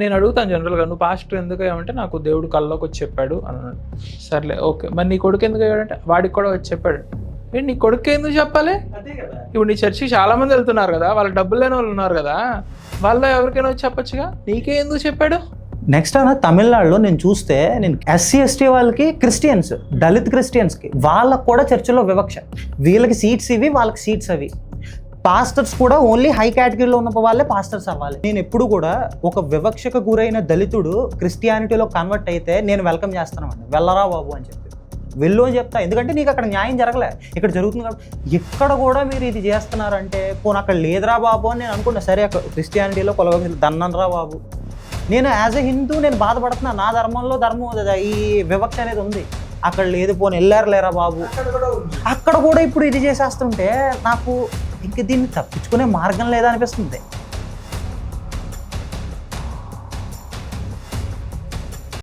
నేను అడుగుతాను జనరల్గా, నువ్వు పాస్టర్ ఎందుకు అయ్యావంటే నాకు దేవుడు కల్లోకి వచ్చి చెప్పాడు అన్నాడు. సర్లే ఓకే, మరి నీ కొడుకు ఎందుకు అయ్యాడంటే వాడికి కూడా వచ్చి చెప్పాడు. నీ కొడుకు ఎందుకు చెప్పాలి? ఇప్పుడు నీ చర్చికి చాలా మంది వెళ్తున్నారు కదా, వాళ్ళకి డబ్బులు లేని వాళ్ళు ఉన్నారు కదా, వాళ్ళ ఎవరికైనా వచ్చి చెప్పొచ్చుగా, నీకే ఎందుకు చెప్పాడు? నెక్స్ట్ అన్న తమిళనాడులో నేను చూస్తే, నేను ఎస్సీ ఎస్టీ వాళ్ళకి క్రిస్టియన్స్, దళిత్ క్రిస్టియన్స్కి వాళ్ళకు కూడా చర్చిలో వివక్ష. వీళ్ళకి సీట్స్ ఇవి, వాళ్ళకి సీట్స్ అవి. పాస్టర్స్ కూడా ఓన్లీ హై కేటగిరీలో ఉన్న వాళ్ళే పాస్టర్స్ అవ్వాలి. నేను ఎప్పుడు కూడా ఒక వివక్షకు గురైన దళితుడు క్రిస్టియానిటీలో కన్వర్ట్ అయితే నేను వెల్కమ్ చేస్తానండి, వెళ్ళరా బాబు అని చెప్పి వెళ్ళు అని చెప్తా. ఎందుకంటే నీకు అక్కడ న్యాయం జరగలే, ఇక్కడ జరుగుతుంది కాబట్టి. ఎక్కడ కూడా మీరు ఇది చేస్తున్నారంటే పోనీ అక్కడ లేదురా బాబు అని నేను అనుకున్నా. సరే అక్కడ క్రిస్టియానిటీలో దన్ననరా బాబు, నేను యాజ్ ఎ హిందూ నేను బాధపడుతున్నా. నా ధర్మంలో ఈ వివక్ష అనేది ఉంది, అక్కడ లేదు, పోనీ వెళ్ళారులేరా బాబు. అక్కడ కూడా ఇప్పుడు ఇది చేసేస్తుంటే నాకు ఇంక దీన్ని తప్పించుకునే మార్గం లేదా అనిపిస్తుంది.